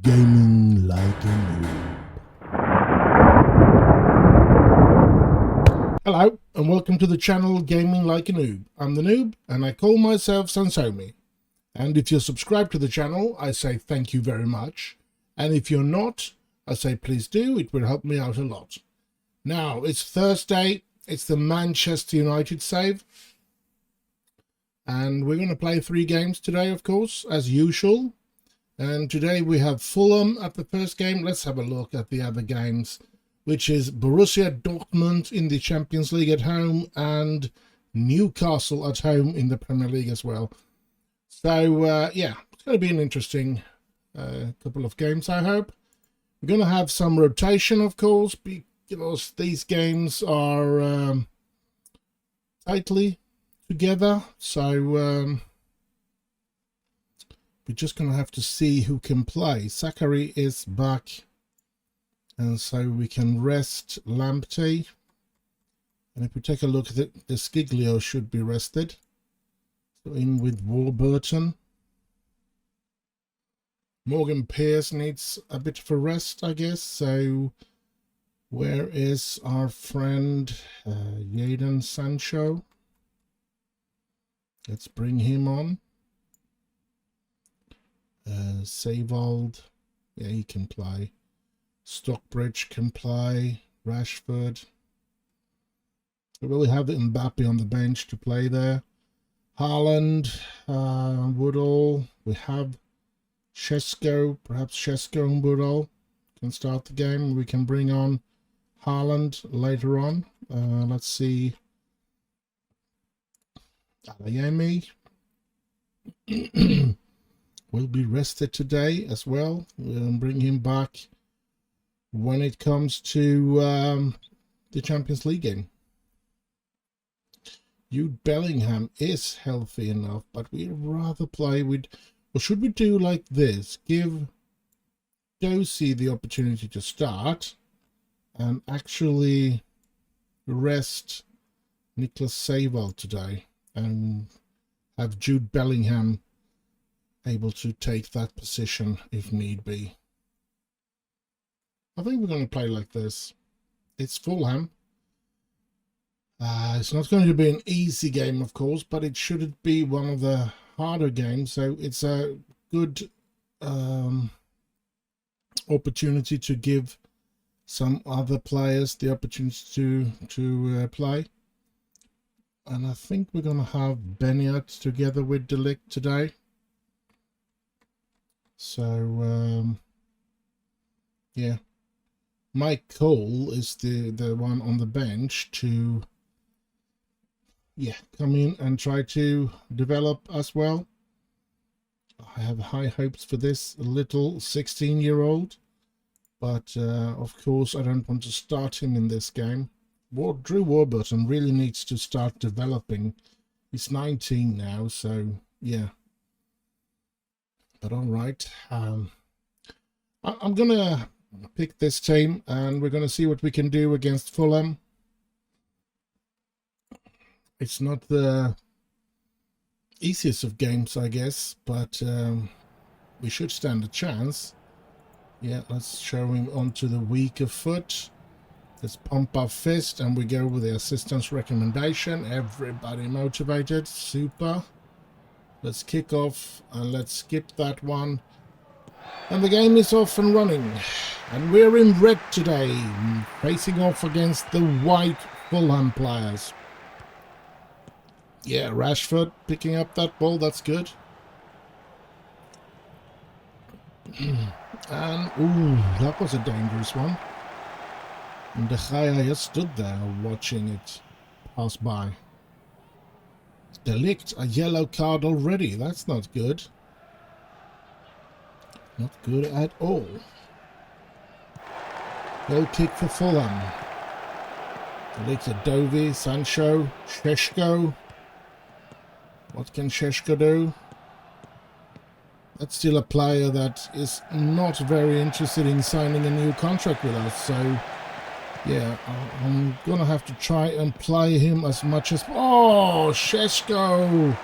Gaming like a noob. Hello and welcome to the channel Gaming Like a Noob. I'm the Noob and I call myself S05E06. And if you're subscribed to the channel, I say thank you very much. And if you're not, I say please do, it will help me out a lot. Now, it's Thursday, it's the Manchester United save. And we're going to play 3 games today, of course, as usual. And today we have Fulham at the first game. Let's have a look at the other games, which is Borussia Dortmund in the Champions League at home and Newcastle at home in the Premier League as well. So, yeah, it's going to be an interesting couple of games, I hope. We're going to have some rotation, of course, because these games are tightly together. So, we're just going to have to see who can play. Zachary is back, and so we can rest Lamptey. And if we take a look at it, the Skiglio should be rested. So in with Warburton. Morgan Pearce needs a bit of a rest, I guess. So where is our friend Jadon Sancho? Let's bring him on. Savold, yeah, he can play. Stockbridge can play. Rashford. We really have Mbappe on the bench to play there. Haaland, Woodall. We have Shesko. Perhaps Shesko and Woodall can start the game. We can bring on Haaland later on. Let's see. Adeyemi will be rested today as well. We'll bring him back when it comes to the Champions League game. Jude Bellingham is healthy enough, but we'd rather play with... Or should we do like this? Give Josie the opportunity to start and actually rest Niklas Savold today and have Jude Bellingham able to take that position if need be. I think we're going to play like this. It's Fulham. It's not going to be an easy game, of course, but it shouldn't be one of the harder games. So it's a good opportunity to give some other players the opportunity to play. And I think we're going to have Benyat together with De Ligt today. So, yeah, Mike Cole is the one on the bench to, yeah, come in and try to develop as well. I have high hopes for this little 16-year-old, but of course I don't want to start him in this game. Drew Warburton really needs to start developing. He's 19 now, so yeah. But all right, I'm going to pick this team and we're going to see what we can do against Fulham. It's not the easiest of games, I guess, but we should stand a chance. Yeah, let's show him onto the weaker foot. Let's pump our fist and we go with the assistant's recommendation. Everybody motivated. Super. Let's kick off and let's skip that one. And the game is off and running. And we're in red today, facing off against the white Fulham players. Yeah, Rashford picking up that ball, that's good. And, ooh, that was a dangerous one. And De Gea just stood there watching it pass by. De Ligt, a yellow card already. That's not good. Not good at all. Goal kick for Fulham. De Ligt, Adovi, Sancho, Shesko. What can Shesko do? That's still a player that is not very interested in signing a new contract with us. So, yeah, I'm going to have to try and play him as much as... Oh, Shesko!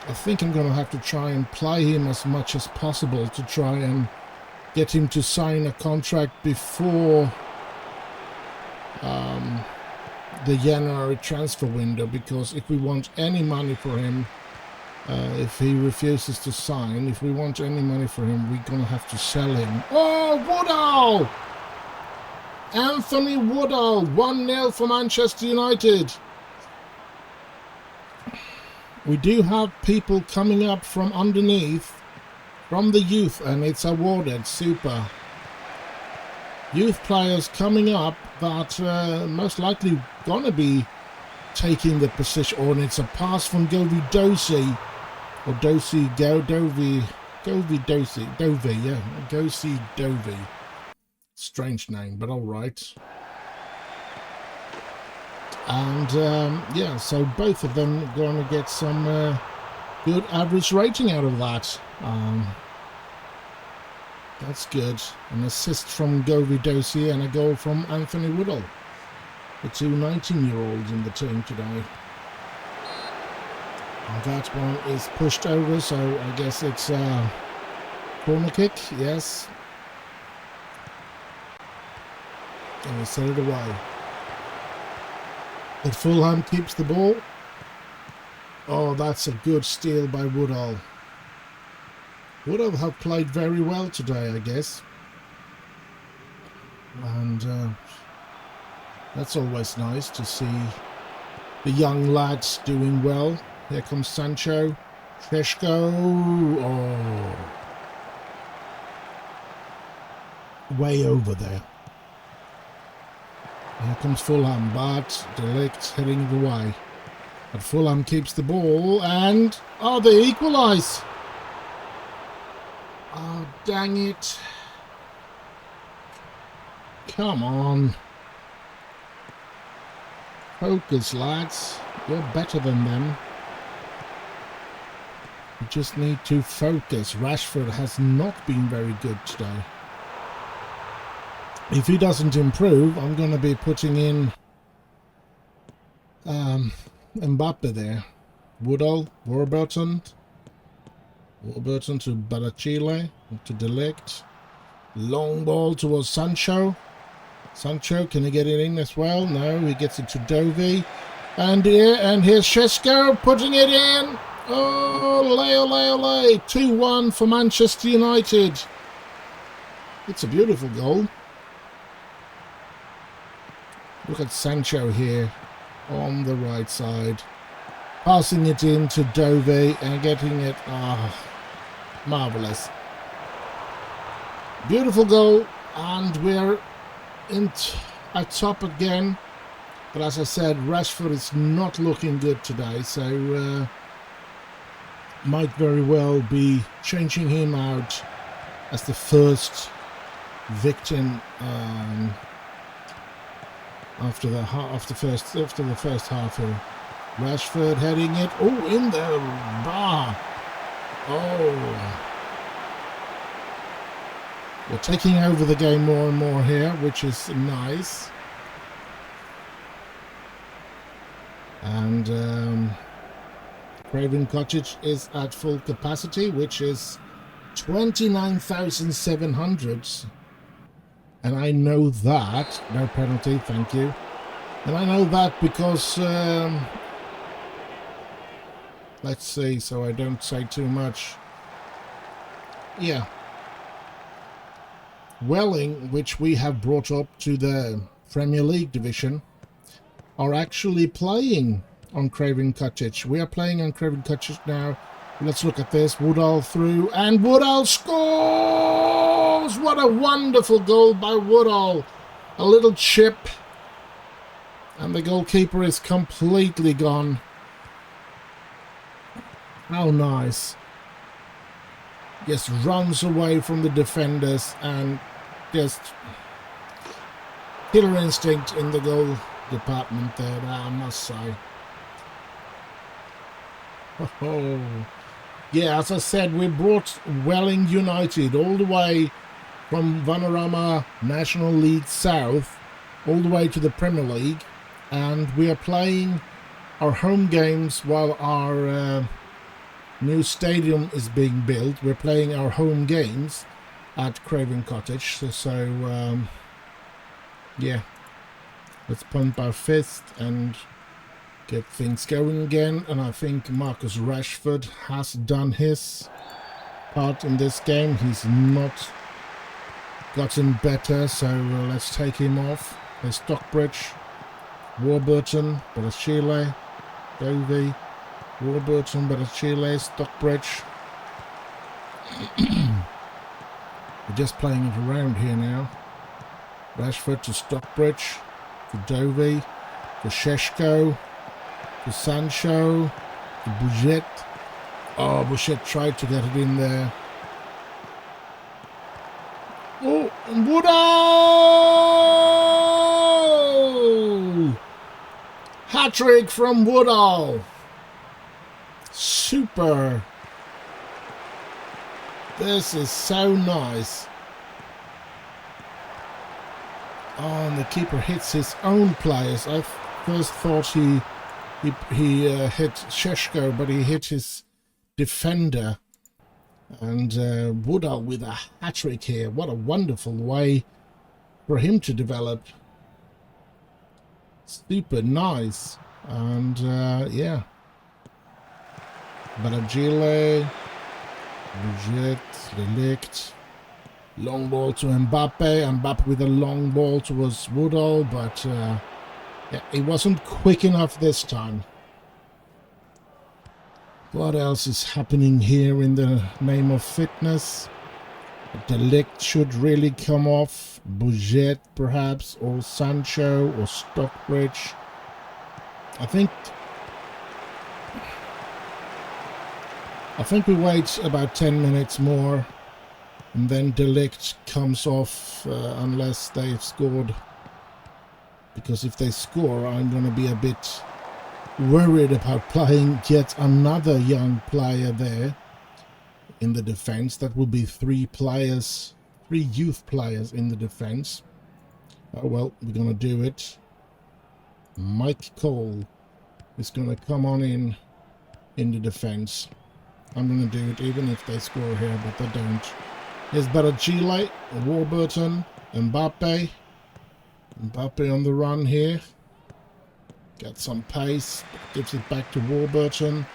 I think I'm going to have to try and play him as much as possible to try and get him to sign a contract before the January transfer window, because if we want any money for him, if he refuses to sign, if we want any money for him, we're gonna have to sell him. Oh, Woodall! Anthony Woodall, 1-0 for Manchester United. We do have people coming up from underneath, from the youth, and it's awarded. Super. Youth players coming up that most likely gonna be taking the position. Oh, and it's a pass from Govey Dosey, or Dosey Dovey, yeah, Dosey Dovey. Strange name, but all right. And yeah, so both of them are going to get some good average rating out of that. That's good. An assist from Govey Dosey and a goal from Anthony Woodall. The two 19-year-olds in the team today. And that one is pushed over, so I guess it's a corner kick, yes. And we set it away. But Fulham keeps the ball. Oh, that's a good steal by Woodall. Woodall have played very well today, I guess. And that's always nice to see the young lads doing well. Here comes Sancho. Sheshko. Oh. Way over there. Here comes Fulham, but De Ligt heading it away. But Fulham keeps the ball and... oh, they equalise! Oh, dang it. Come on. Focus, lads. You're better than them. You just need to focus. Rashford has not been very good today. If he doesn't improve, I'm going to be putting in Mbappe there. Woodall, Warburton to Balachile, to De Ligt. Long ball towards Sancho. Sancho, can he get it in as well? No, he gets it to Dovey. And here's Sheshko putting it in. Oh, ole. 2-1 for Manchester United. It's a beautiful goal. Look at Sancho here on the right side. Passing it in to Dovey and getting it. Ah, marvellous. Beautiful goal. And we're at top again. But as I said, Rashford is not looking good today. So might very well be changing him out as the first victim after the first half here. Rashford heading it. Oh, in the bar. Oh. We're taking over the game more and more here, which is nice. And Craven Cottage is at full capacity, which is 29,700. And I know that. No penalty, thank you. And I know that because... let's see, so I don't say too much. Yeah. Welling, which we have brought up to the Premier League division, are actually playing on Craven Cottage. We are playing on Craven Cottage now. Let's look at this. Woodall through, and Woodall scores! What a wonderful goal by Woodall. A little chip, and the goalkeeper is completely gone. How nice. Just runs away from the defenders and just killer instinct in the goal department there, I must say. Oh. Yeah, as I said, we brought Welling United all the way from Vanarama National League South all the way to the Premier League, and we are playing our home games while our new stadium is being built. We're playing our home games at Craven Cottage. So yeah, let's pump our fist and get things going again. And I think Marcus Rashford has done his part in this game. He's not gotten better, so let's take him off. There's Stockbridge, Warburton, Chile, Dovey, Warburton, Chile, Stockbridge. We're just playing it around here now. Rashford to Stockbridge, to Dovey, to Sheshko, to Sancho, to Bouget. Oh, Bouget tried to get it in there. Oh, and Woodall! Hat-trick from Woodall. Super. This is so nice. Oh, and the keeper hits his own players. I first thought he hit Sheshko, but he hit his defender. And Woodall with a hat-trick here. What a wonderful way for him to develop. Super nice. And yeah. Baragile, Bouget, Relict. Long ball to Mbappe. Mbappe with a long ball towards Woodall, but yeah, it wasn't quick enough this time. What else is happening here in the name of fitness? De Ligt should really come off. Bouget perhaps, or Sancho, or Stockbridge. I think we wait about 10 minutes more, and then De Ligt comes off unless they've scored. Because if they score, I'm going to be a bit worried about playing yet another young player there in the defense. That will be 3 youth players in the defense. Oh well, we're going to do it. Mike Cole is going to come on in the defense. I'm going to do it even if they score here, but they don't. Here's Baragile, Warburton, Mbappe. Mbappe on the run here. Got some pace. Gives it back to Warburton.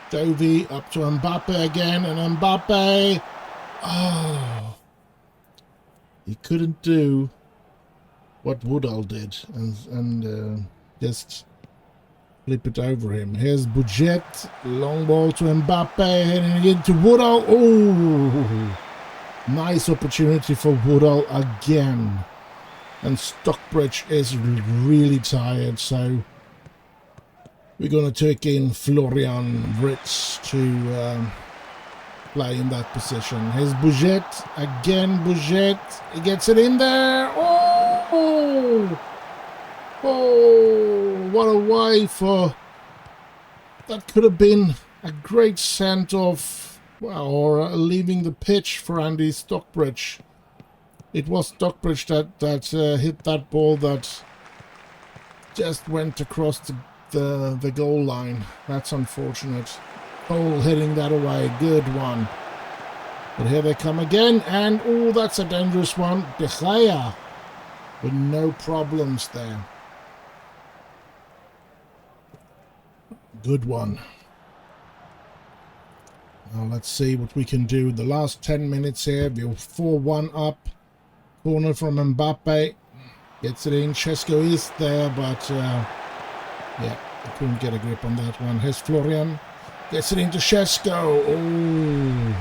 Dovey up to Mbappe again. And Mbappe. Oh. He couldn't do what Woodall did. And just flip it over him. Here's Bouget. Long ball to Mbappe. Heading it into Woodall. Oh. Nice opportunity for Woodall again. And Stockbridge is really tired, so we're going to take in Florian Wirtz to play in that position. Here's Bouget. Again, Bouget. He gets it in there. Oh! Oh! What a way for... That could have been a great send-off, well, or leaving the pitch for Andy Stockbridge. It was Stockbridge that hit that ball that just went across the goal line. That's unfortunate. Cole hitting that away. Good one. But here they come again. And, oh, that's a dangerous one. De Gea with no problems there. Good one. Now let's see what we can do. The last 10 minutes here. We're 4-1 up. Corner from Mbappe. Gets it in. Šeško is there, but yeah, I couldn't get a grip on that one. Here's Florian. Gets it into Šeško. Oh.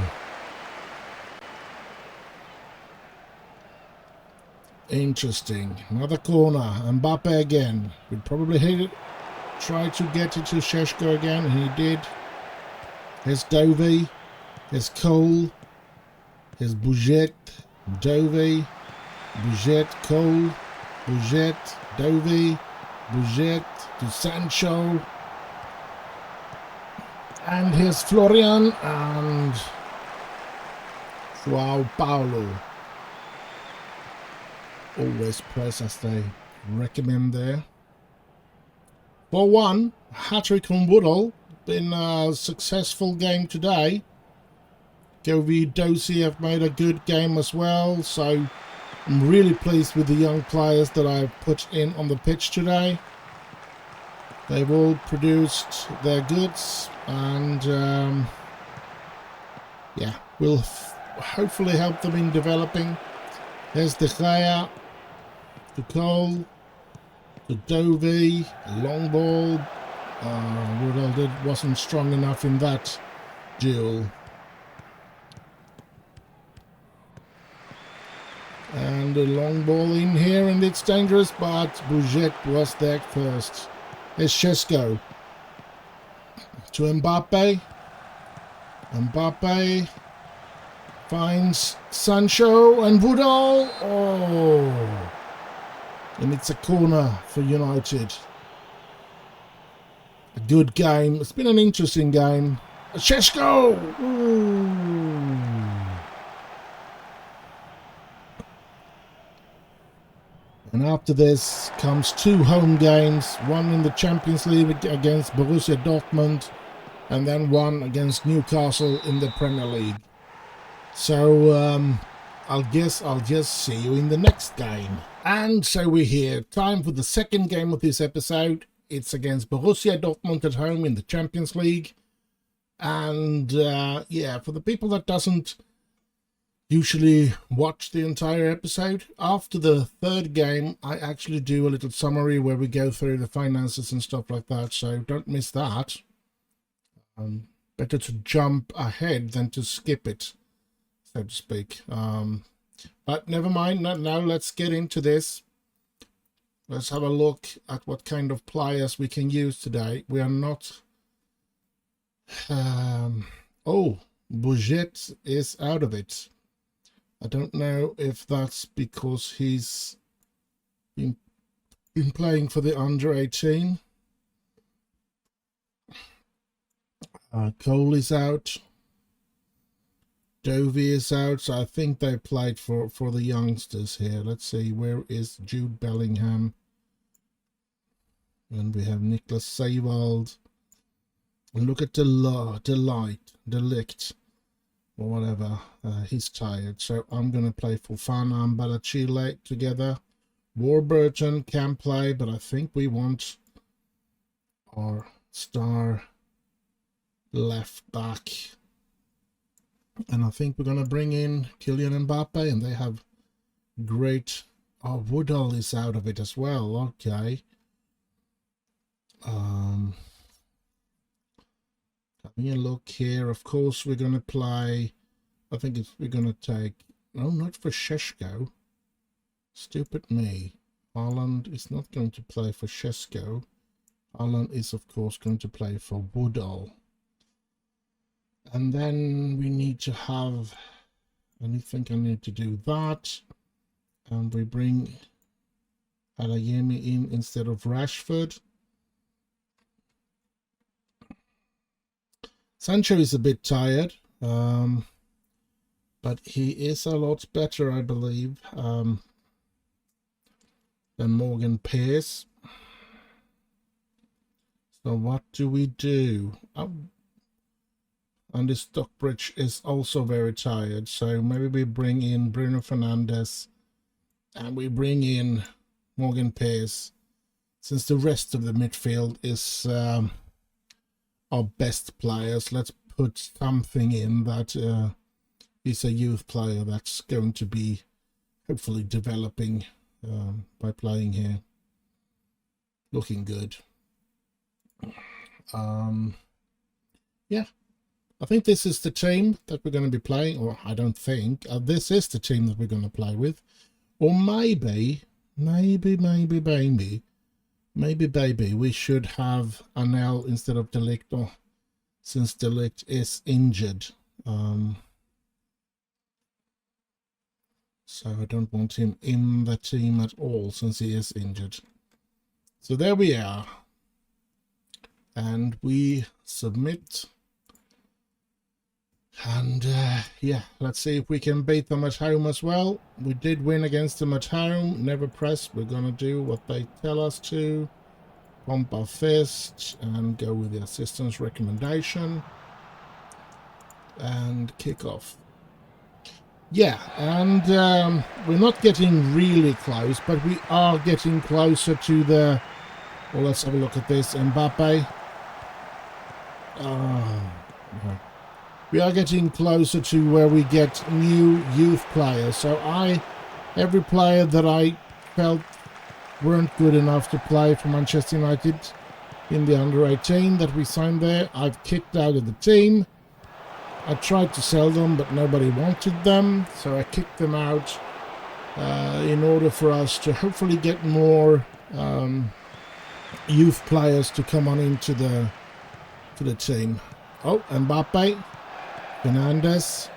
Interesting. Another corner. Mbappe again. We'd probably hit it. Try to get it to Šeško again, and he did. Here's Dovey. Here's Cole. Here's Bouget. Dovey. Bouget, Cole, Bouget, Dovey, Bouget to Sancho. And here's Florian and João Paulo. Always press as they recommend there. 4-1, hat-trick from Woodall. Been a successful game today. Govi Dosi have made a good game as well, so I'm really pleased with the young players that I've put in on the pitch today. They've all produced their goods, and yeah, we'll hopefully help them in developing. There's De Gea, to Cole, to Dovey, long ball. Woodall wasn't strong enough in that duel. And a long ball in here, and it's dangerous, but Bouget was there first. There's Shesko to Mbappe. Mbappe finds Sancho and Woodall. Oh, and it's a corner for United. A good game. It's been an interesting game. Shesko! Ooh. And after this comes 2 home games, one in the Champions League against Borussia Dortmund, and then one against Newcastle in the Premier League. So I'll guess I'll just see you in the next game. And so we're here. Time for the second game of this episode. It's against Borussia Dortmund at home in the Champions League. And yeah, for the people that doesn't usually watch the entire episode, after the third game I actually do a little summary where we go through the finances and stuff like that, so don't miss that. Better to jump ahead than to skip it, so to speak. But never mind, now let's get into this. Let's have a look at what kind of players we can use today. We are not oh, Bouget is out of it. I don't know if that's because he's been playing for the under 18. Cole is out. Dovey is out. So I think they played for the youngsters here. Let's see, where is Jude Bellingham? And we have Niklas Seiwald. And look at Delict. Or whatever, he's tired, so I'm going to play Fofana and Balachile together. Warburton can play, but I think we want our star left back. And I think we're going to bring in Kylian Mbappe, and they have great... Oh, Woodall is out of it as well, okay. Having a look here, of course we're going to play, I think we're going to take, no, not for Shesko, stupid me. Haaland is not going to play for Shesko. Haaland is of course going to play for Woodall. And then we need to have, I think I need to do that, and we bring Adeyemi in instead of Rashford. Sancho is a bit tired, but he is a lot better, I believe, than Morgan Pearce. So what do we do? Oh, Andy Stockbridge is also very tired, so maybe we bring in Bruno Fernandes and we bring in Morgan Pearce, since the rest of the midfield is... our best players. Let's put something in that is a youth player that's going to be hopefully developing by playing here. Looking good. Yeah, I think this is the team that we're going to be playing, or I don't think, this is the team that we're going to play with. Or maybe, we should have Anel instead of Delict, since Delict is injured. So I don't want him in the team at all, since he is injured. So there we are. And we submit. And yeah, let's see if we can beat them at home as well. We did win against them at home. Never press. We're going to do what they tell us to. Pump our fist and go with the assistant's recommendation. And kick off. Yeah, and we're not getting really close, but we are getting closer to the... Well, let's have a look at this. Mbappe. We are getting closer to where we get new youth players. So every player that I felt weren't good enough to play for Manchester United in the under-18 that we signed there, I've kicked out of the team. I tried to sell them, but nobody wanted them, so I kicked them out in order for us to hopefully get more youth players to come on into the team. Oh, Mbappe, Fernandes,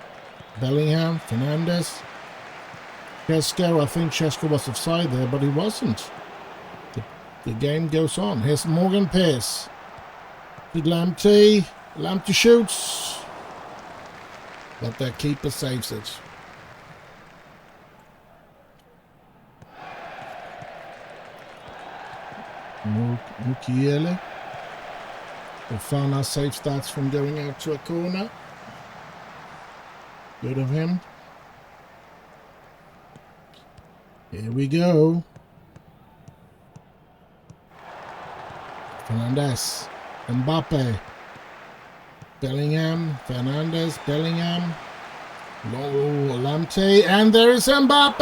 Bellingham, Fernandes, Šeško. I think Šeško was offside there, but he wasn't. The game goes on. Here's Morgan Pearce. Did Lamptey. Lamptey shoots. But their keeper saves it. Mukiele. Fofana saves that from going out to a corner. Good of him. Here we go. Fernandes. Mbappe. Bellingham. Fernandes. Bellingham. Lamptey. And there is Mbappe!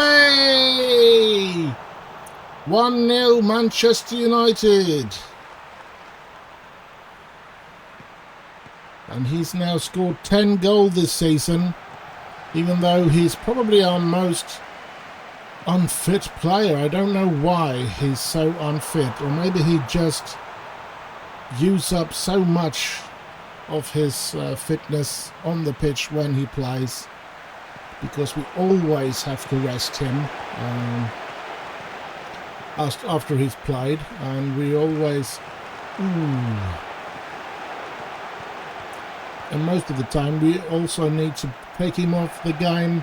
1-0 Manchester United. And he's now scored 10 goals this season, even though he's probably our most unfit player. I don't know why he's so unfit, or maybe he just uses up so much of his fitness on the pitch when he plays, because we always have to rest him after he's played, and we always... And most of the time we also need to take him off the game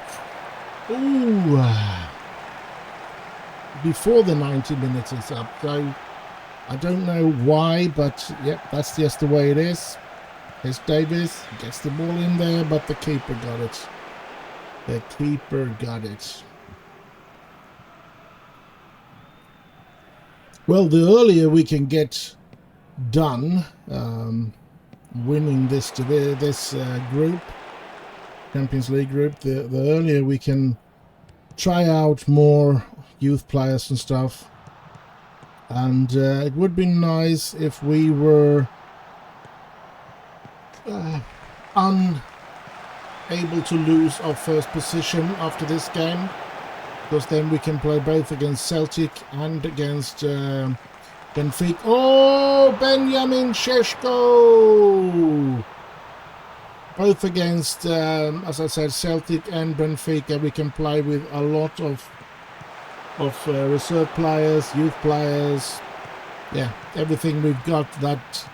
before the 90 minutes is up. So I don't know why, but yep, that's just the way it is. Here's Davis, gets the ball in there, but the keeper got it. The keeper got it. Well, the earlier we can get done winning this group, Champions League group, the earlier we can try out more youth players and stuff. And it would be nice if we were unable to lose our first position after this game, because then we can play both against Celtic and against Benfica. Oh, Benjamin Šeško! Both against, as I said, Celtic and Benfica. We can play with a lot of reserve players, youth players. Yeah, everything we've got that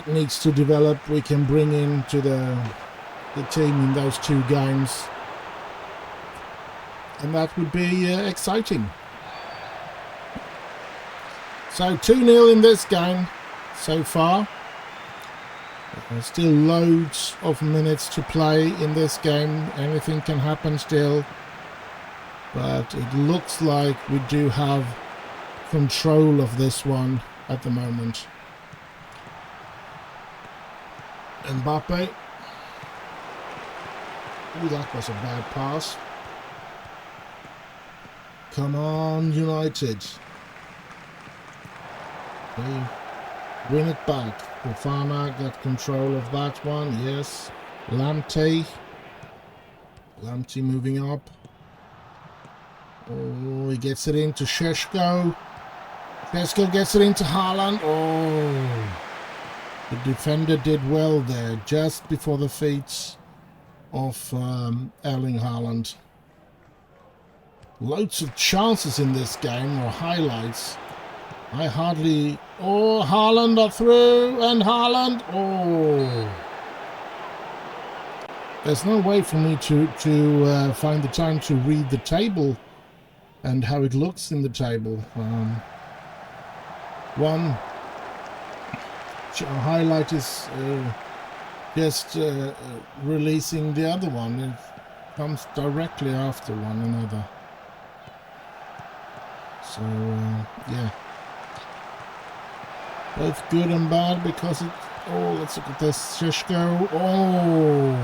needs to develop, we can bring into the team in those two games. And that would be exciting. So 2-0 in this game so far. There's still loads of minutes to play in this game. Anything can happen still. But it looks like we do have control of this one at the moment. Mbappe. Oh, that was a bad pass. Come on, United. They win it back. Fofana got control of that one, yes. Lamptey moving up. Oh, he gets it into Šeško. Šeško gets it into Haaland. Oh, the defender did well there, just before the feet of Erling Haaland. Loads of chances in this game, or highlights. I hardly... Oh, Haaland are through, and Haaland... Oh. There's no way for me to find the time to read the table and how it looks in the table. One highlight is just releasing the other one. It comes directly after one another. So, yeah. Both good and bad because it... Oh, let's look at this. Shishko. Oh!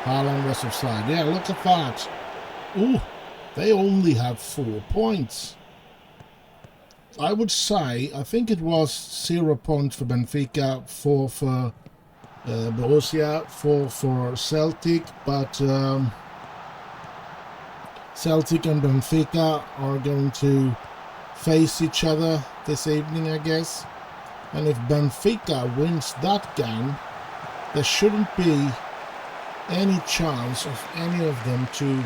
Haaland was offside. Yeah, look at that. Ooh, they only have 4 points. I would say, I think it was 0 points for Benfica, 4 for Borussia, 4 for Celtic, but Celtic and Benfica are going to face each other this evening, I guess. And if Benfica wins that game, there shouldn't be any chance of any of them to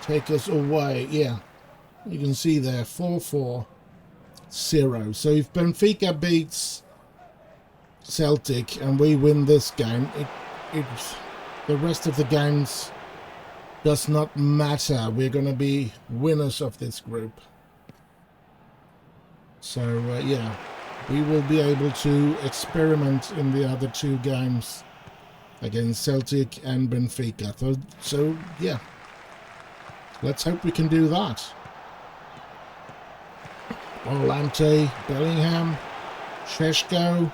take us away. Yeah, you can see there 4-4-0. So if Benfica beats Celtic and we win this game, the rest of the games does not matter. We're going to be winners of this group. So yeah, we will be able to experiment in the other 2 games against Celtic and Benfica. So yeah, let's hope we can do that. Orlante, Bellingham, Šeško,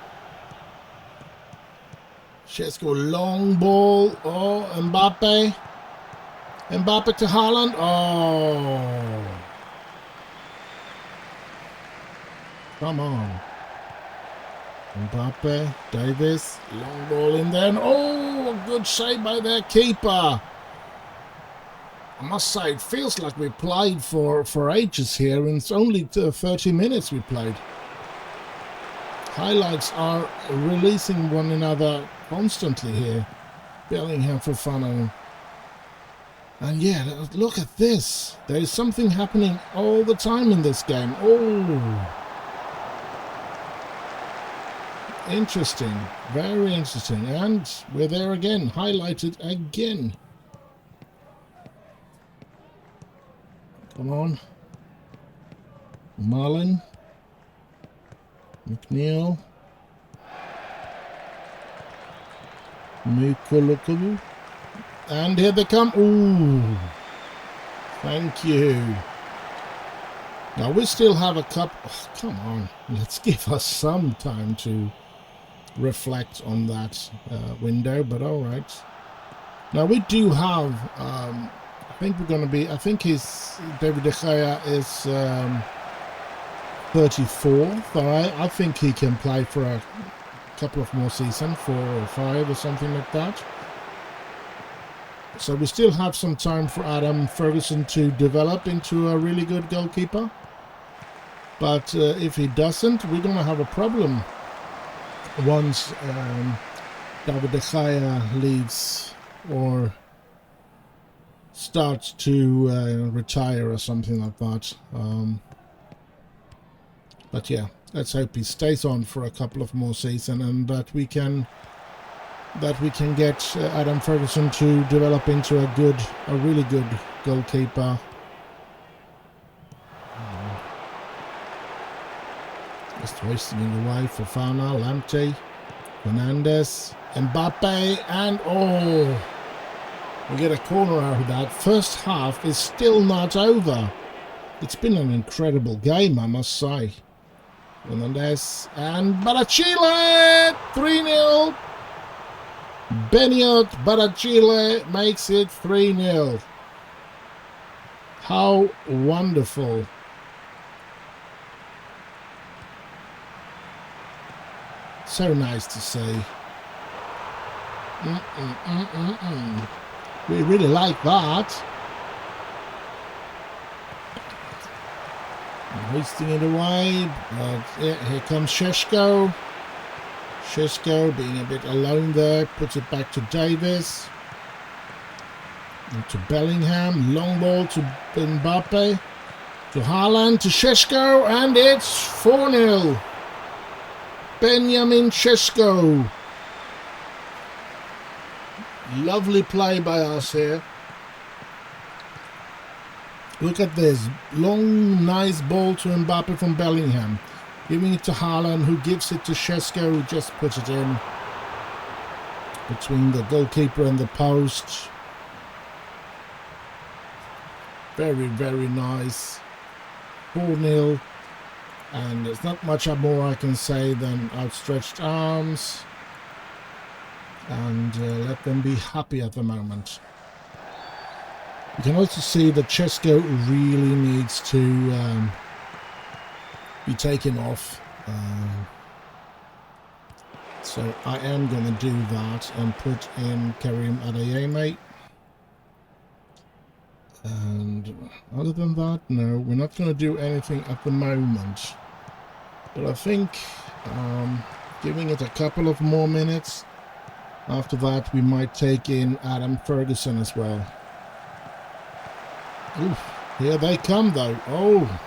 long ball. Oh, Mbappe to Haaland. Oh, come on. Mbappe, Davis, long ball in there. And oh, a good save by their keeper. I must say, it feels like we played for ages here, and it's only 30 minutes we played. Highlights are releasing one another constantly here. Bellingham for Fano. And yeah, look at this. There is something happening all the time in this game. Oh. Interesting, very interesting, and we're there again, highlighted again. Come on. Marlin. McNeil. Mukulukubu. And here they come. Ooh. Thank you. Now we still have a cup. Oh, come on. Let's give us some time to reflect on that window, but all right. Now we do have I think we're going to be, I think David De Gea is 34, so I think he can play for a couple of more seasons, 4 or 5 or something like that. So we still have some time for Adam Ferguson to develop into a really good goalkeeper. But if he doesn't, we're going to have a problem once David De Gea leaves or starts to retire or something like that. But yeah, let's hope he stays on for a couple of more seasons, and that we can get Adam Ferguson to develop into a really good goalkeeper. Just wasting it away for Fana, Lamptey, Fernandes, Mbappe, and oh, we get a corner out of that. First half is still not over. It's been an incredible game, I must say. Fernandes and Barachile, 3-0. Beniot Barachile makes it 3-0. How wonderful. So nice to see. We really like that. Wasting it away. But yeah, here comes Šeško. Šeško being a bit alone there. Puts it back to Davis. And to Bellingham. Long ball to Mbappe. To Haaland. To Šeško. And it's 4-0. Benjamin Šeško. Lovely play by us here. Look at this. Long, nice ball to Mbappe from Bellingham. Giving it to Haaland, who gives it to Šeško, who just puts it in between the goalkeeper and the post. Very, very nice. 4-0. And there's not much more I can say than outstretched arms. And let them be happy at the moment. You can also see that Šeško really needs to be taken off. So I am going to do that and put in Karim Adeyemi. And other than that, no, we're not going to do anything at the moment. But I think giving it a couple of more minutes. After that, we might take in Adam Ferguson as well. Oof, here they come though. Oh,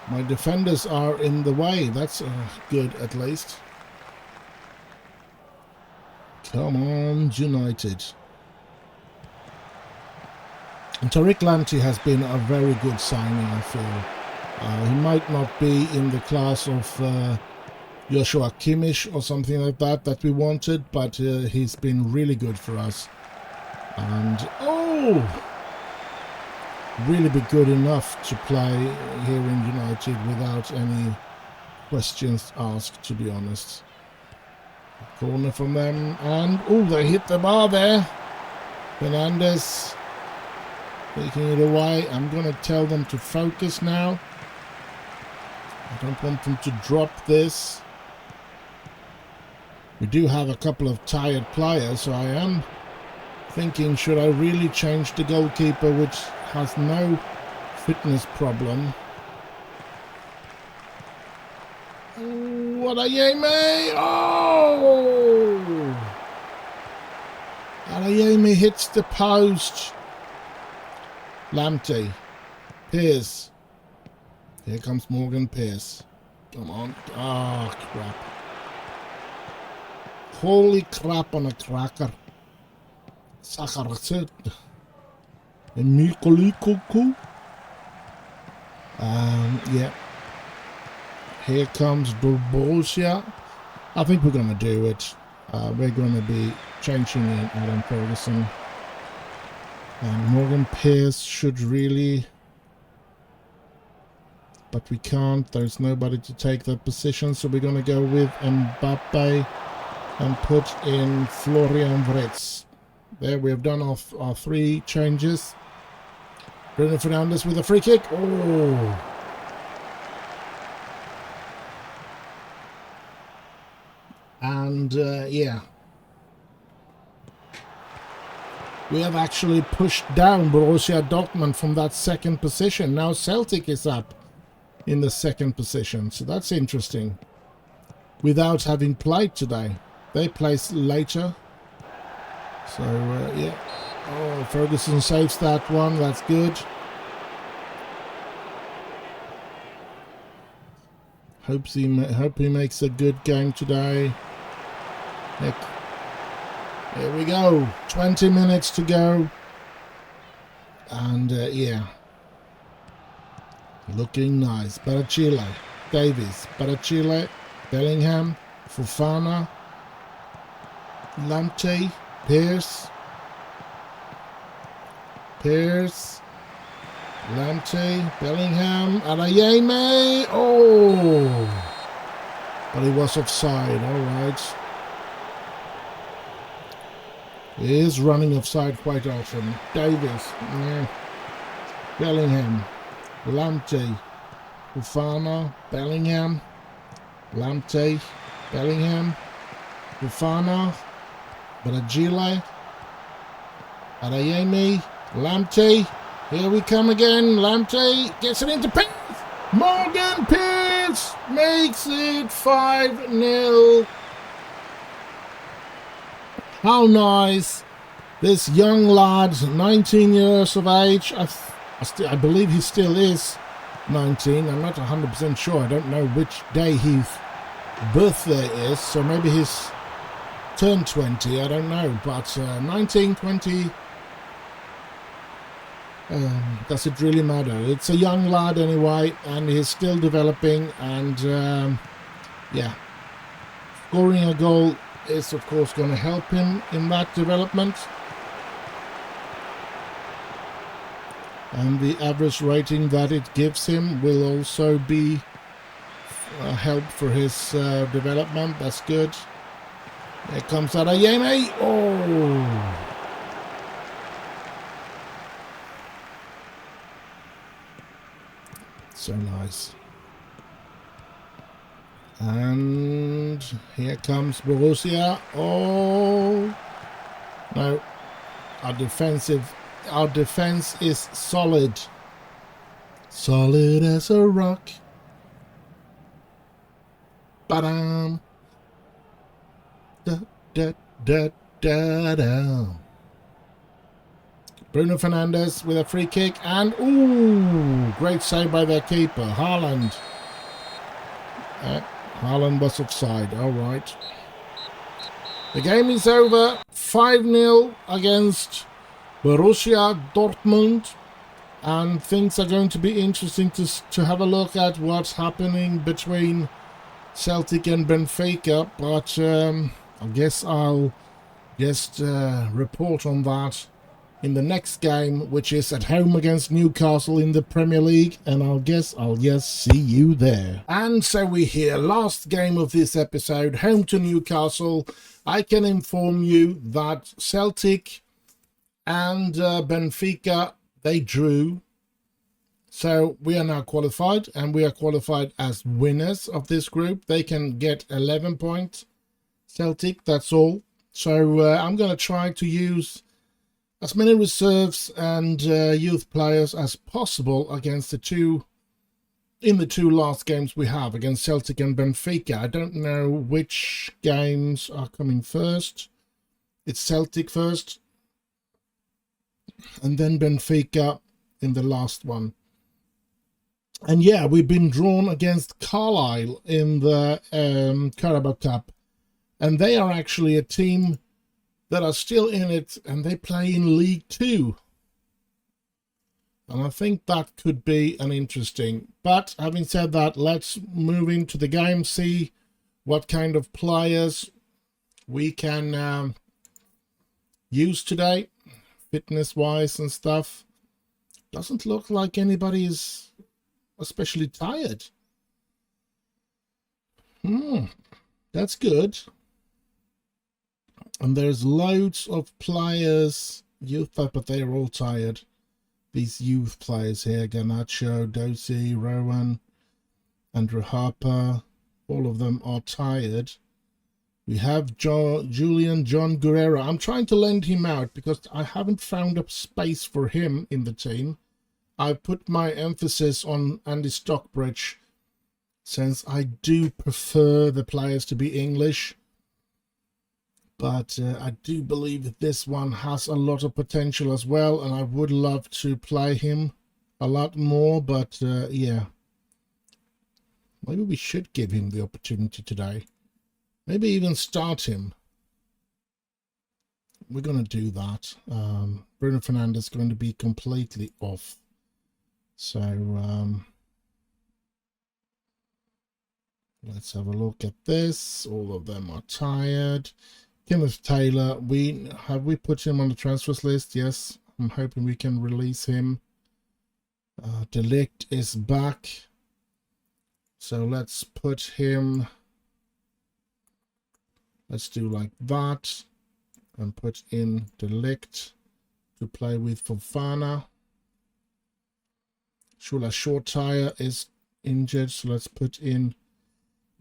my defenders are in the way. That's good at least. Come on, United. And Tariq Lamptey has been a very good signing, I feel. He might not be in the class of Joshua Kimmich or something like that we wanted, but he's been really good for us. And, oh! Really be good enough to play here in United without any questions asked, to be honest. Corner from them, and, oh, they hit the bar there. Fernandes taking it away. I'm going to tell them to focus now. I don't want them to drop this. We do have a couple of tired players, so I am thinking, should I really change the goalkeeper, which has no fitness problem? Adeyemi! Oh! Adeyemi hits the post. Lamptey. Pearce. Here comes Morgan Pearce. Come on. Ah, oh, crap. Holy crap on a cracker. Sakaracet. Mikolikuku. Yeah. Here comes Borussia. I think we're going to do it. We're going to be changing in Adam Ferguson. And Morgan Pearce should really... But we can't. There's nobody to take that position. So we're going to go with Mbappe and put in Florian Wirtz. There we have done our 3 changes. Bruno Fernandes with a free kick. Oh! And yeah, we have actually pushed down Borussia Dortmund from that 2nd position. Now Celtic is up in the 2nd position, so that's interesting. Without having played today, they place later. So yeah, oh, Ferguson saves that one. That's good. Hope he makes a good game today. Heck. Here we go. 20 minutes to go. And yeah. Looking nice. Barachile. Davies. Barachile. Bellingham. Fofana. Lamptey. Pearce. Lamptey. Bellingham. Adeyemi. Oh! But he was offside. Alright. He is running offside quite often. Davies. Yeah. Bellingham. Lamptey. Fofana. Bellingham. Lamptey. Bellingham. Fofana. Barachile. Adeyemi. Lamptey. Here we come again. Lamptey gets it into Pearce. Morgan Pearce makes it 5-0. How nice. This young lad, 19 years of age. I believe he still is 19. I'm not 100% sure. I don't know which day his birthday is. So maybe he's turned 20. I don't know. But 19, 20. Does it really matter? It's a young lad anyway, and he's still developing, and yeah, scoring a goal is of course going to help him in that development. And the average rating that it gives him will also be a help for his development. That's good. Here comes Adeyemi. Oh! So nice. And here comes Borussia. Oh! No. Our defense is solid. Solid as a rock. Ba-dum. Da, da, da, da, da. Bruno Fernandes with a free kick, and ooh, great save by their keeper, Haaland. Haaland was offside, all right. The game is over, 5-0 against Borussia Dortmund, and things are going to be interesting to have a look at what's happening between Celtic and Benfica, but I guess I'll just report on that in the next game, which is at home against Newcastle in the Premier League, and I'll just see you there. And so we're here, last game of this episode, home to Newcastle. I can inform you that Celtic and Benfica, they drew. So we are now qualified, and we are qualified as winners of this group. They can get 11 points, Celtic, that's all. So I'm going to try to use as many reserves and youth players as possible against the two last games we have against Celtic and Benfica. I don't know which games are coming first. It's Celtic first, and then Benfica in the last one. And yeah, we've been drawn against Carlisle in the Carabao Cup, and they are actually a team that are still in it, and they play in League 2. And I think that could be an interesting. But having said that, let's move into the game, see what kind of players we can use today, fitness-wise and stuff. Doesn't look like anybody is especially tired. That's good. And there's loads of players, youth, but they're all tired. These youth players here, Garnacho, Dosi, Rowan, Andrew Harper, all of them are tired. We have Julian John Guerrero. I'm trying to lend him out because I haven't found a space for him in the team. I put my emphasis on Andy Stockbridge, since I do prefer the players to be English. But I do believe that this one has a lot of potential as well, and I would love to play him a lot more, but yeah. Maybe we should give him the opportunity today. Maybe even start him. We're going to do that. Bruno Fernandes is going to be completely off. So let's have a look at this. All of them are tired. Kenneth Taylor, we put him on the transfers list? Yes, I'm hoping we can release him. De Ligt is back, so let's put him. Let's do like that, and put in De Ligt to play with Fofana. Shula Shortire is injured, so let's put in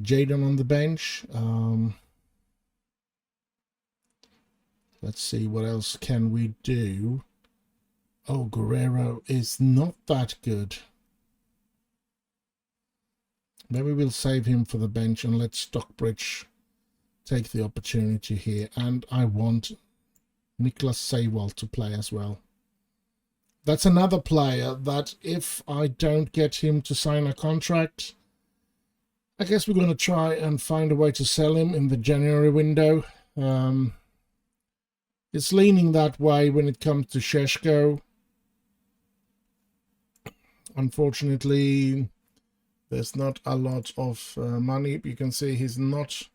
Jadon on the bench. Let's see, what else can we do? Oh, Guerrero is not that good. Maybe we'll save him for the bench and let Stockbridge take the opportunity here. And I want Niklas Sewell to play as well. That's another player that if I don't get him to sign a contract, I guess we're going to try and find a way to sell him in the January window. It's leaning that way when it comes to Šeško. Unfortunately, there's not a lot of money. You can see he's not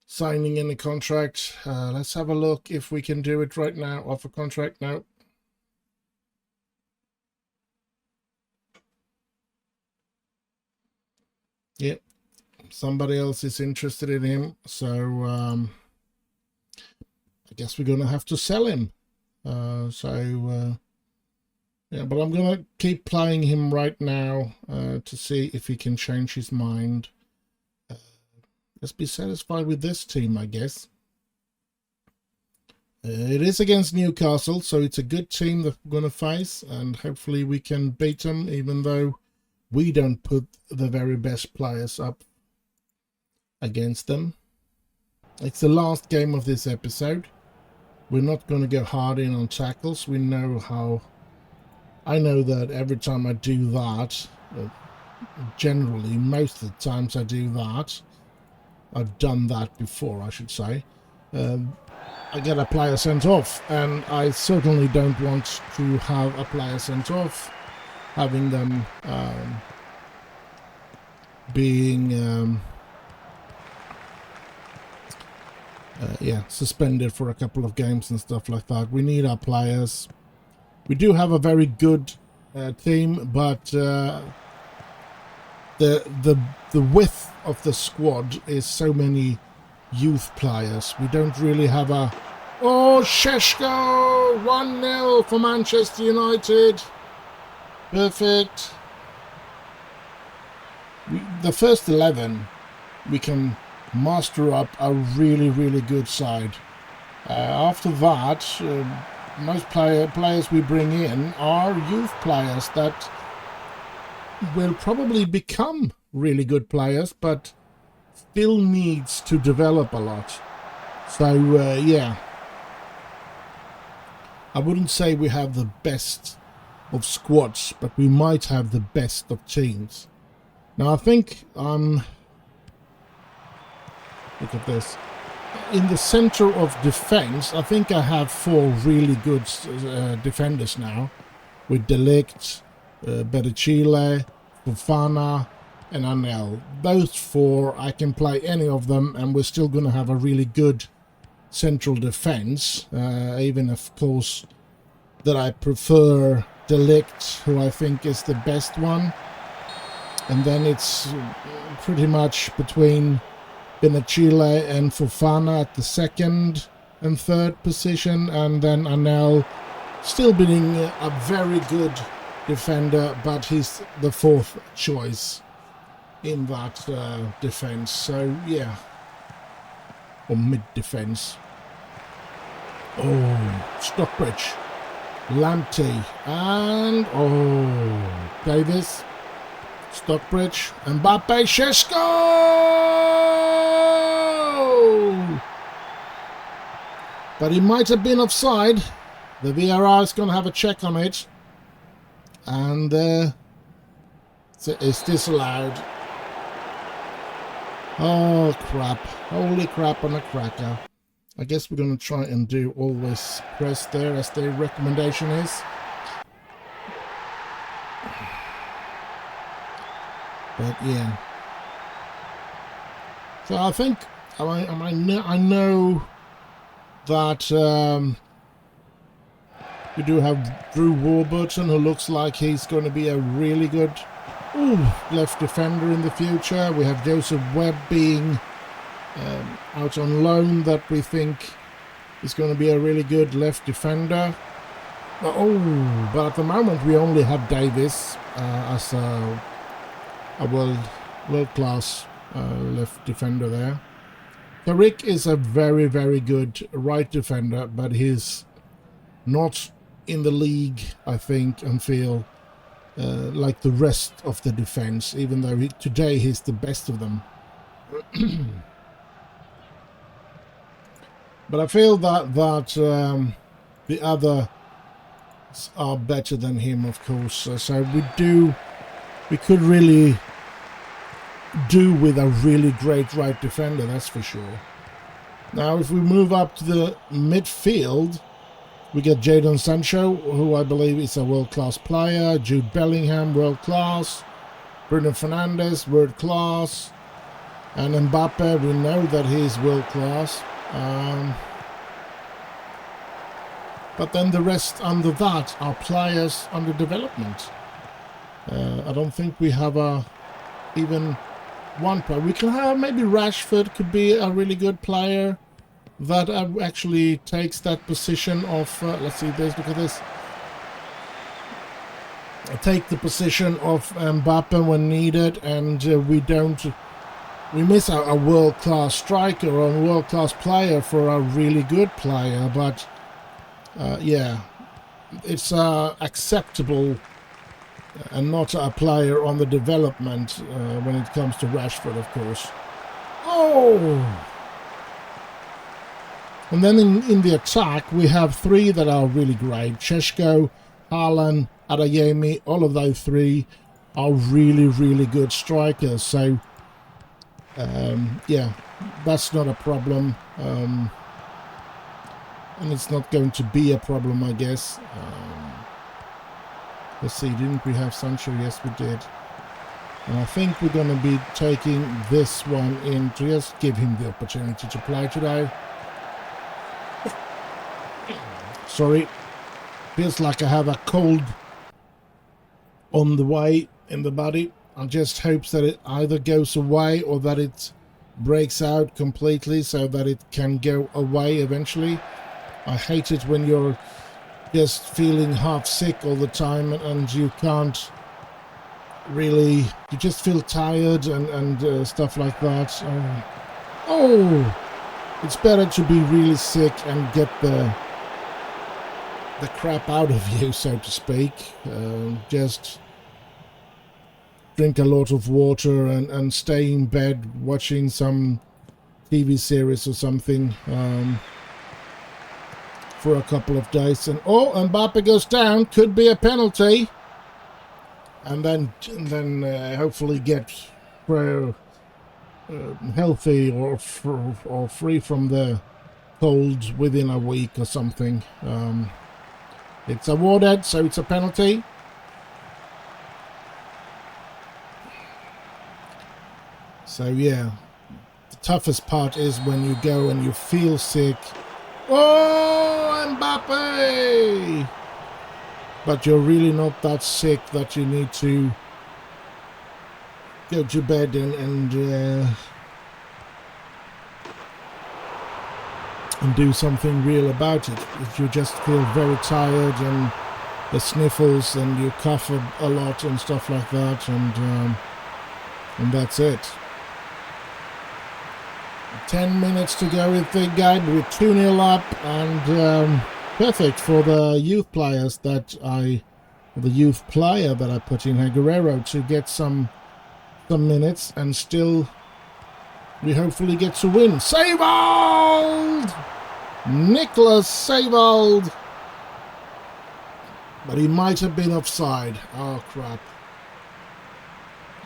signing any contract. Let's have a look if we can do it right now. Offer contract now. Yep, somebody else is interested in him, so I guess we're gonna have to sell him. Yeah, but I'm gonna keep playing him right now to see if he can change his mind. Let's be satisfied with this team, I guess. It is against Newcastle, so it's a good team that we're going to face, and hopefully we can beat them, even though we don't put the very best players up against them. It's the last game of this episode. We're not going to go hard in on tackles. We know how... I know that every time I do that, generally, most of the times I do that, I've done that before, I should say. I get a player sent off, and I certainly don't want to have a player sent off, having them being suspended for a couple of games and stuff like that. We need our players. We do have a very good team, but the width of the squad is so many youth players. We don't really have a... Oh, Šeško! 1-0 for Manchester United. Perfect. The first 11, we can master up a really, really good side. After that, most players we bring in are youth players that will probably become really good players, but still needs to develop a lot. So yeah, I wouldn't say we have the best of squads, but we might have the best of teams. Now I think look at this. In the center of defense, I think I have 4 really good defenders now, with De Ligt, Bericile, Fofana, and Anel. Those 4, I can play any of them, and we're still going to have a really good central defense. Even of course that I prefer De Ligt, who I think is the best one. And then it's pretty much between Bericile and Fofana at the 2nd and 3rd position, and then Anel still being a very good defender, but he's the 4th choice in that defense. So yeah, or mid defense. Oh, Stockbridge, Lamptey, and Davis, Stockbridge, Mbappe, Šeško! But he might have been offside. The VAR is going to have a check on it, and it's disallowed. Oh crap, holy crap on a cracker. I guess we're going to try and do always press there, as the recommendation is. But yeah, so I think I know that we do have Drew Warburton, who looks like he's going to be a really good left defender in the future. We have Joseph Webb being out on loan, that we think is going to be a really good left defender. But at the moment we only have Davis as a world-class left defender there. Tariq is a very, very good right defender, but he's not in the league, I think, and feel like the rest of the defense, even though today he's the best of them. But I feel that the others are better than him, of course. So we could really do with a really great right defender, that's for sure. Now, if we move up to the midfield, We get Jadon Sancho, who I believe is a world-class player. Jude Bellingham, world-class. Bruno Fernandes, world-class. And Mbappe, we know that he's world-class. But then the rest under that are players under development. I don't think we have even one player. We can have maybe Rashford could be a really good player that actually takes that position of, let's see this, look at this. Take the position of Mbappe when needed, and we miss a world-class striker or a world-class player for a really good player, but yeah, it's acceptable and not a player on the development when it comes to Rashford, of course. Oh! And then in the attack, we have three that are really great. Šeško, Haaland, Adeyemi, all of those three are really, really good strikers. So, yeah, that's not a problem. And it's not going to be a problem, I guess. Let's see, didn't we have Sancho? Yes, we did. And I think we're going to be taking this one in to just give him the opportunity to play today. Sorry, feels like I have a cold on the way in the body. I just hope that it either goes away or that it breaks out completely so that it can go away eventually. I hate it when you're just feeling half sick all the time and you can't really, you just feel tired and stuff like that. Oh, it's better to be really sick and get the crap out of you, so to speak. Just drink a lot of water and stay in bed watching some TV series or something for a couple of days. And oh, Mbappe goes down, could be a penalty, and then hopefully get healthy or free from the cold within a week or something. It's awarded, so it's a penalty. So yeah, the toughest part is when you go and you feel sick. Oh, Mbappe! But you're really not that sick that you need to go to bed and do something real about it. If you just feel very tired and the sniffles and you cough a lot and stuff like that, and that's it. 10 minutes to go with the game. We're 2-0 up, and perfect for the youth players the youth player that I put in here, Guerrero, to get some minutes, and still we hopefully get to win. Savold! Nicholas Savold! But he might have been offside. Oh, crap.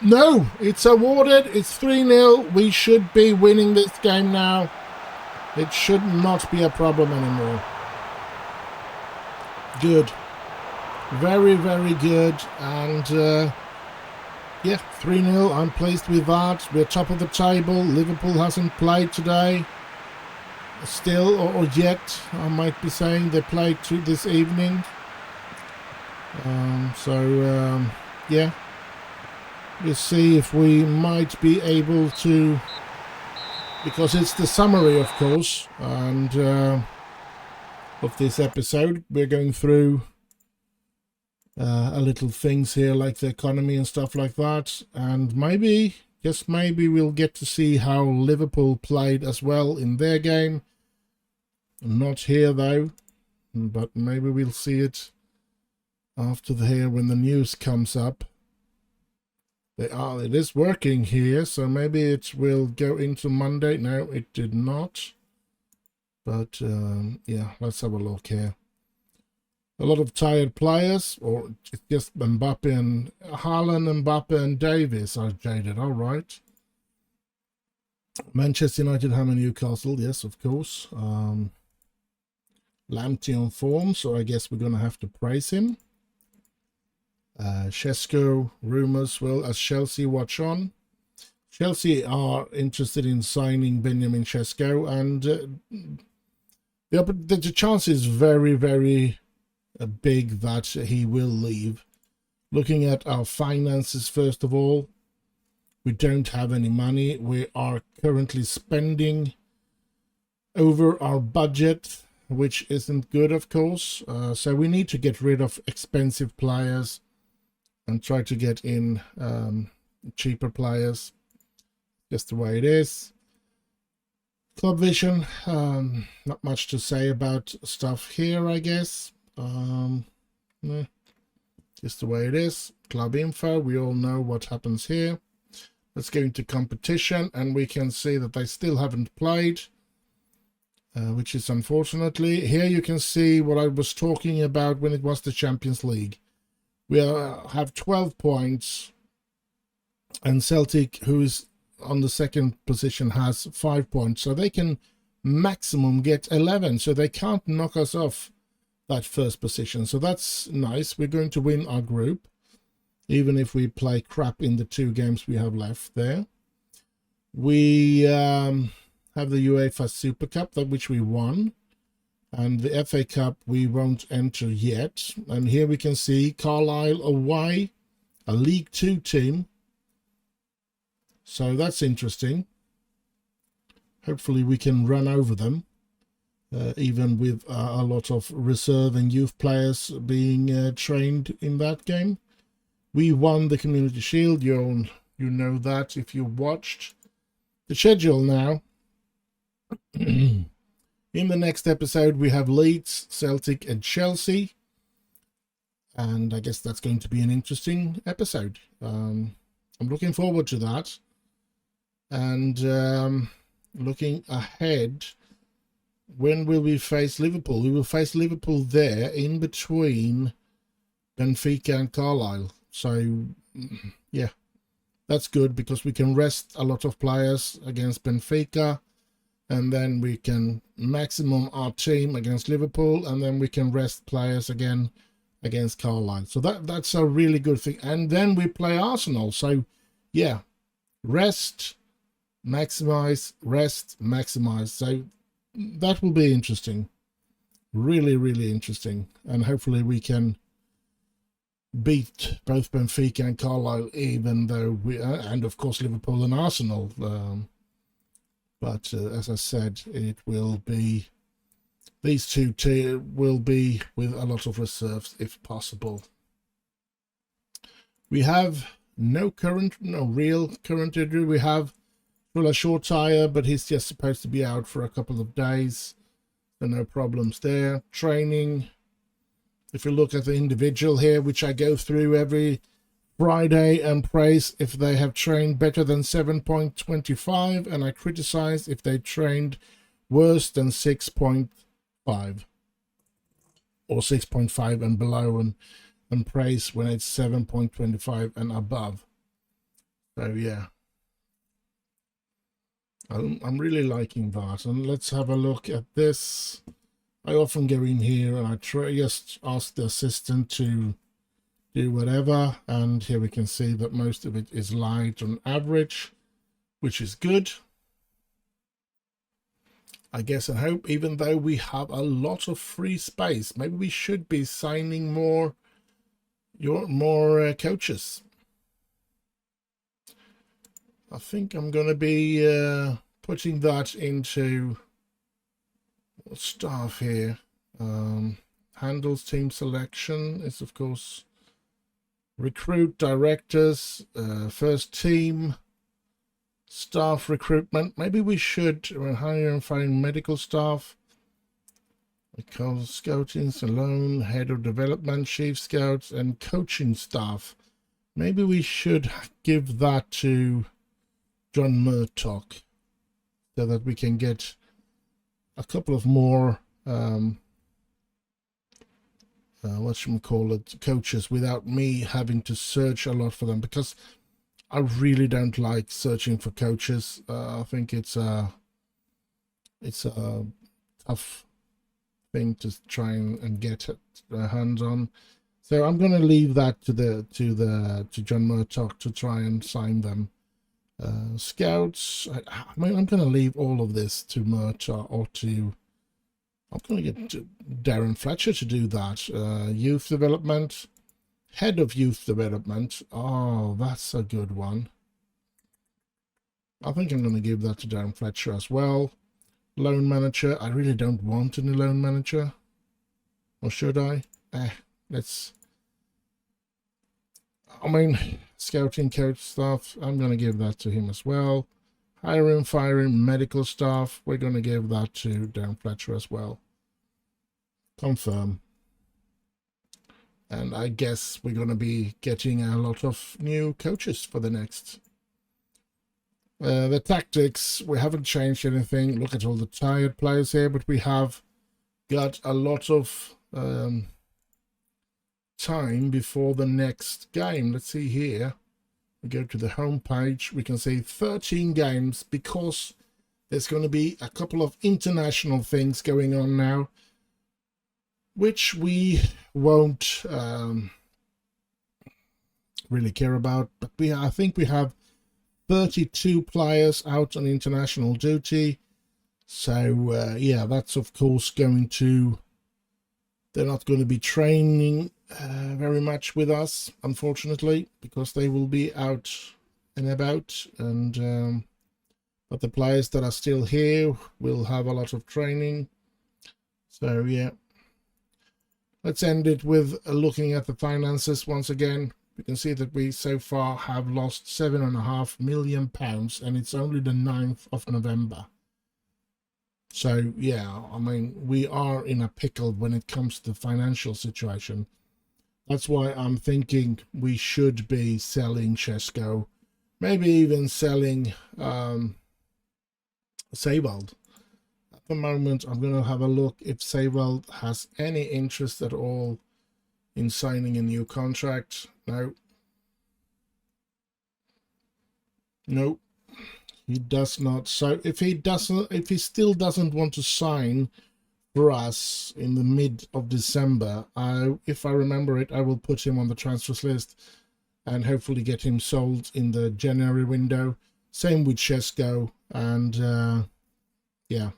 No, it's awarded. It's 3-0. We should be winning this game now. It should not be a problem anymore. Good. Very, very good. And yeah, 3-0. I'm pleased with that. We're top of the table. Liverpool hasn't played today. Still, or yet, I might be saying. They played this evening. Yeah. We'll see if we might be able to, because it's the summary, of course, and of this episode. We're going through a little things here like the economy and stuff like that, and maybe, just maybe, we'll get to see how Liverpool played as well in their game. Not here though, but maybe we'll see it after here when the news comes up. It is working here, so maybe it will go into Monday. No, it did not. But yeah, let's have a look here. A lot of tired players, or just Mbappe and Haaland, Mbappe and Davies are jaded. All right. Manchester United, Hammer, Newcastle. Yes, of course. Lamptey on form, so I guess we're going to have to praise him. Shesko rumours will, as Chelsea watch on. Chelsea are interested in signing Benjamin Shesko, and the chance is very, very big that he will leave. Looking at our finances, first of all, we don't have any money. We are currently spending over our budget, which isn't good, of course. So we need to get rid of expensive players and try to get in cheaper players. Just the way it is. Club Vision, not much to say about stuff here, I guess. Just the way it is. Club Info, we all know what happens here. Let's go into competition, and we can see that they still haven't played, which is unfortunately. Here you can see what I was talking about when it was the Champions League. We have 12 points, and Celtic, who is on the second position, has 5 points, so they can maximum get 11, so they can't knock us off that first position. So that's nice. We're going to win our group, even if we play crap in the 2 games we have left there. We have the UEFA Super Cup, which we won, and the FA Cup we won't enter yet. And here we can see Carlisle away, a League 2 team. So that's interesting. Hopefully we can run over them, even with a lot of reserve and youth players being trained in that game. We won the Community Shield. You know that if you watched. The schedule now. In the next episode, we have Leeds, Celtic, and Chelsea. And I guess that's going to be an interesting episode. I'm looking forward to that. And looking ahead, when will we face Liverpool? We will face Liverpool there in between Benfica and Carlisle. So, yeah, that's good because we can rest a lot of players against Benfica, and then we can maximum our team against Liverpool, and then we can rest players again against Carlisle. So that's a really good thing. And then we play Arsenal. So, yeah, rest, maximize, rest, maximize. So that will be interesting. Really, really interesting. And hopefully we can beat both Benfica and Carlisle, even though and of course Liverpool and Arsenal. But as I said, it will be, these two will be with a lot of reserves if possible. We have no real current injury. We have a short tire, but he's just supposed to be out for a couple of days, so no problems there. Training, if you look at the individual here, which I go through every Friday and praise if they have trained better than 7.25, and I criticize if they trained worse than 6.5 or 6.5 and below, and praise when it's 7.25 and above. So yeah, I'm really liking that. And let's have a look at this. I often go in here and I just ask the assistant to do whatever, and here we can see that most of it is light on average, which is good, I guess and hope. Even though we have a lot of free space, maybe we should be signing more coaches. I think I'm going to be putting that into staff here. Handles team selection is, of course, recruit directors, first team, staff recruitment. Maybe we should hire and find medical staff, because scouting alone, head of development, chief scouts, and coaching staff. Maybe we should give that to John Murtock, so that we can get a couple of more coaches without me having to search a lot for them, because I really don't like searching for coaches. I think it's a tough thing to try and get hands on. So I'm going to leave that to John Murtock to try and sign them. Scouts, I mean, I'm going to leave all of this to Murtock or to. I'm going to get Darren Fletcher to do that. Youth development, head of youth development. Oh, that's a good one. I think I'm going to give that to Darren Fletcher as well. Loan manager. I really don't want any loan manager. Or should I? Let's... I mean, scouting coach stuff. I'm going to give that to him as well. Hiring, firing, medical staff. We're going to give that to Darren Fletcher as well. Confirm. And I guess we're going to be getting a lot of new coaches for the next... the tactics, we haven't changed anything. Look at all the tired players here, but we have got a lot of time before the next game. Let's see here. We go to the home page. We can see 13 games because there's going to be a couple of international things going on now, which we won't really care about. But I think we have 32 players out on international duty. So, yeah, that's of course going to... They're not going to be training very much with us, unfortunately, because they will be out and about. And but the players that are still here will have a lot of training. So, yeah. Let's end it with looking at the finances once again. We can see that we so far have lost £7.5 million, and it's only the 9th of November. So, yeah, I mean, we are in a pickle when it comes to the financial situation. That's why I'm thinking we should be selling Shesko, maybe even selling Seiwald. At the moment, I'm going to have a look if Seiwald has any interest at all in signing a new contract. No. Nope. He does not. So if he still doesn't want to sign for us in the mid of December, if I remember it, I will put him on the transfers list and hopefully get him sold in the January window. Same with Shesko, and yeah.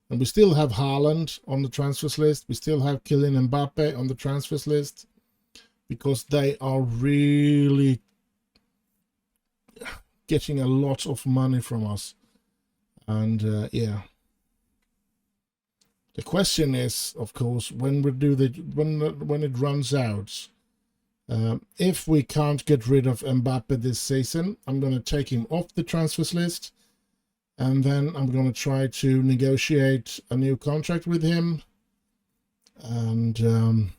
And we still have Haaland on the transfers list. We still have Kylian Mbappe on the transfers list because they are really getting a lot of money from us. And yeah, the question is, of course, when we do when it runs out, if we can't get rid of Mbappe this season, I'm going to take him off the transfers list, and then I'm going to try to negotiate a new contract with him, and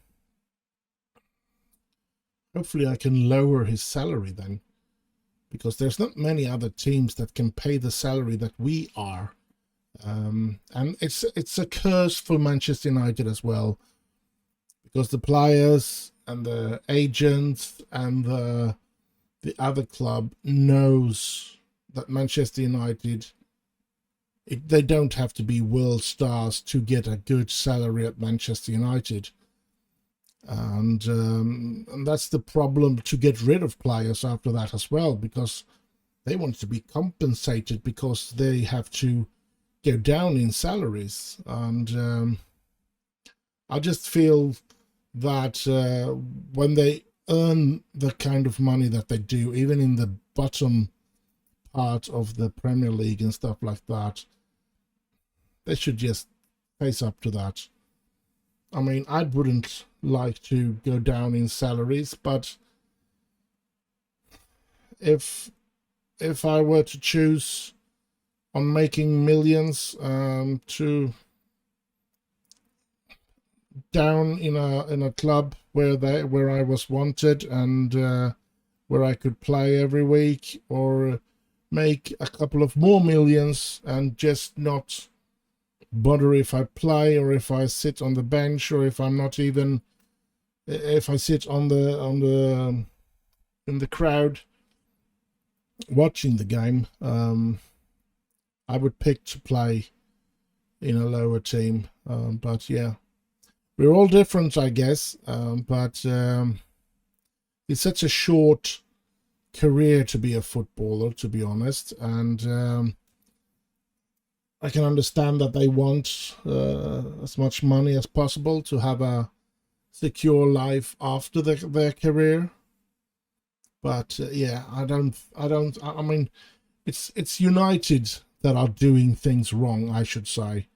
hopefully I can lower his salary then, because there's not many other teams that can pay the salary that we are. And it's a curse for Manchester United as well, because the players and the agents and the other club knows that Manchester United, they don't have to be world stars to get a good salary at Manchester United. And that's the problem, to get rid of players after that as well, because they want to be compensated because they have to go down in salaries. And I just feel that when they earn the kind of money that they do, even in the bottom part of the Premier League and stuff like that, they should just face up to that. I mean, I wouldn't like to go down in salaries, but if I were to choose on making millions, to down in a club where I was wanted and where I could play every week, or make a couple of more millions and just not bother if I play or if I sit on the bench, or if I'm not even, if I sit on the in the crowd watching the game, I would pick to play in a lower team. But yeah, we're all different, I guess. But it's such a short career to be a footballer, to be honest. And I can understand that they want as much money as possible to have a secure life after their career. But yeah, I mean, it's United that are doing things wrong, I should say,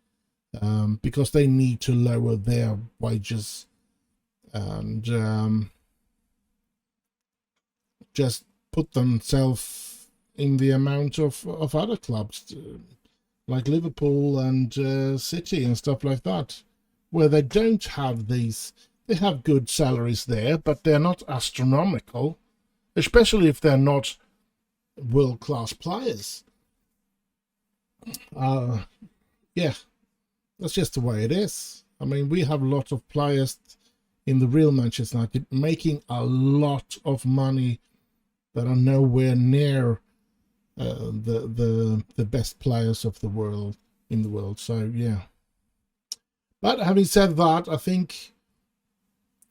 because they need to lower their wages and just put themselves in the amount of other clubs like Liverpool and City and stuff like that, where they don't have these. They have good salaries there, but they're not astronomical, especially if they're not world-class players. Yeah, that's just the way it is. I mean, we have a lot of players in the real Manchester United making a lot of money that are nowhere near the best players of the world in the world. So yeah. But having said that, I think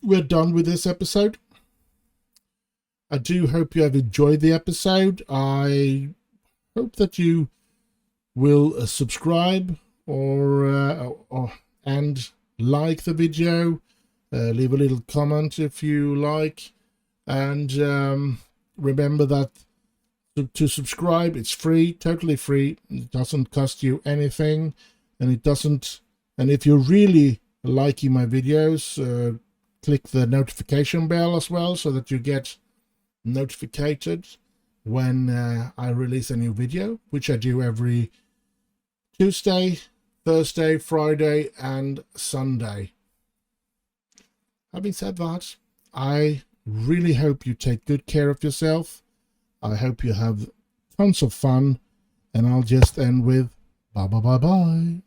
we're done with this episode. I do hope you have enjoyed the episode. I hope that you will subscribe and like the video. Leave a little comment if you like, and remember that to subscribe, it's free, totally free. It doesn't cost you anything, and it doesn't. And if you're really liking my videos, click the notification bell as well, so that you get notified when I release a new video, which I do every Tuesday, Thursday, Friday, and Sunday. Having said that, I really hope you take good care of yourself. I hope you have tons of fun, and I'll just end with bye bye bye bye.